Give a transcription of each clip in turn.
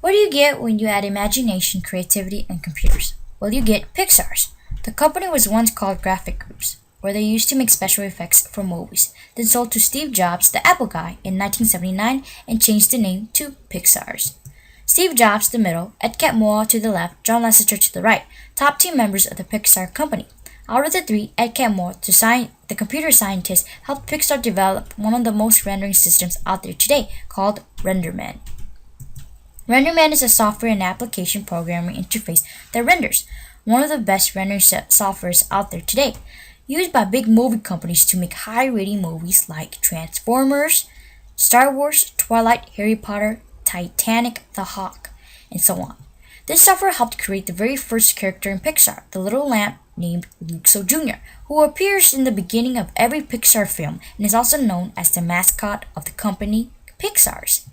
What do you get when you add imagination, creativity, and computers? Well, you get Pixar's. The company was once called Graphic Groups, where they used to make special effects for movies, then sold to Steve Jobs, the Apple guy, in 1979 and changed the name to Pixar's. Steve Jobs, the middle, Ed Catmull to the left, John Lasseter to the right, top two members of the Pixar company. Out of the three, Ed Catmull, the computer scientist, helped Pixar develop one of the most rendering systems out there today, called RenderMan. RenderMan is a software and application programming interface that renders, one of the best rendering softwares out there today, used by big movie companies to make high-rating movies like Transformers, Star Wars, Twilight, Harry Potter, Titanic, The Hawk, and so on. This software helped create the very first character in Pixar, the little lamp named Luxo Jr., who appears in the beginning of every Pixar film and is also known as the mascot of the company Pixar's.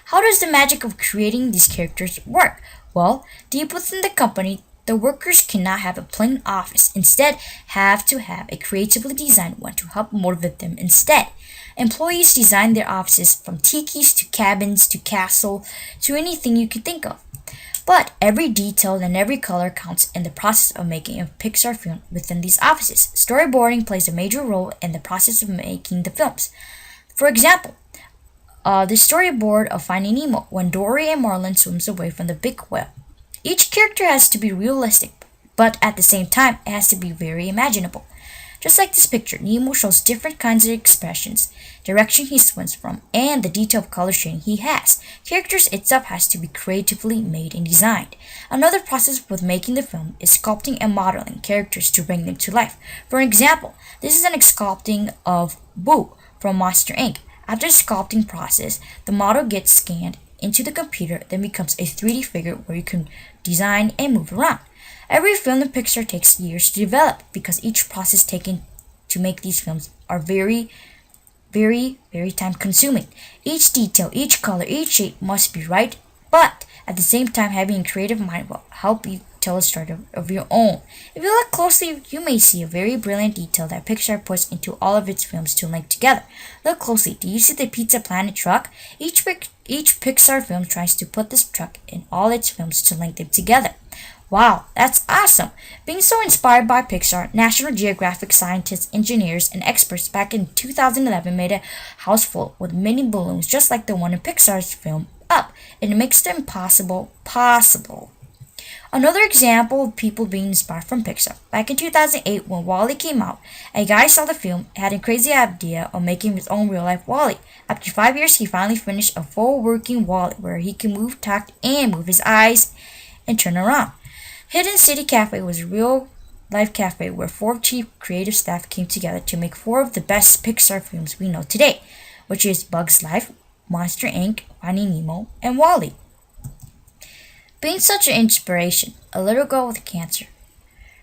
How does the magic of creating these characters work? Well, deep within the company, the workers cannot have a plain office, instead have to have a creatively designed one to help motivate them instead. Employees design their offices from tikis to cabins to castle to anything you could think of. But every detail and every color counts in the process of making a Pixar film within these offices. Storyboarding plays a major role in the process of making the films. For example, the storyboard of Finding Nemo when Dory and Marlin swims away from the big whale. Each character has to be realistic, but at the same time, it has to be very imaginable. Just like this picture, Nemo shows different kinds of expressions, direction he swims from, and the detail of color shading he has. Characters itself has to be creatively made and designed. Another process with making the film is sculpting and modeling characters to bring them to life. For example, this is an sculpting of Boo from Monster Inc. After the sculpting process, the model gets scanned into the computer, then becomes a 3D figure where you can design and move around. Every film in Pixar takes years to develop because each process taken to make these films are very time consuming. Each detail, each color, each shape must be right, but at the same time having a creative mind will help you tell a story of your own. If you look closely, you may see a very brilliant detail that Pixar puts into all of its films to link together. Look closely. Do you see the Pizza Planet truck? Each Pixar film tries to put this truck in all its films to link them together. Wow, that's awesome! Being so inspired by Pixar, National Geographic scientists, engineers, and experts back in 2011 made a house full with mini balloons just like the one in Pixar's film Up, and it makes the impossible possible. Another example of people being inspired from Pixar. Back in 2008, when WALL-E came out, a guy saw the film and had a crazy idea of making his own real-life WALL-E. After 5 years, he finally finished a full working WALL-E where he can move, talk, and move his eyes and turn around. Hidden City Cafe was a real-life cafe where 4 chief creative staff came together to make 4 of the best Pixar films we know today, which is Bugs Life, Monster Inc., Finding Nemo, and WALL-E. Being such an inspiration, a little girl with cancer.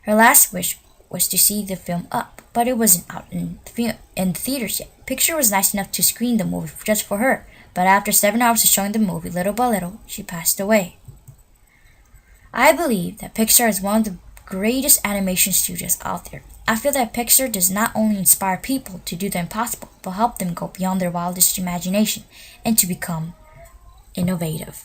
Her last wish was to see the film Up, but it wasn't out in the theaters yet. Pixar was nice enough to screen the movie just for her, but after 7 hours of showing the movie, little by little, she passed away. I believe that Pixar is one of the greatest animation studios out there. I feel that Pixar does not only inspire people to do the impossible, but help them go beyond their wildest imagination and to become innovative.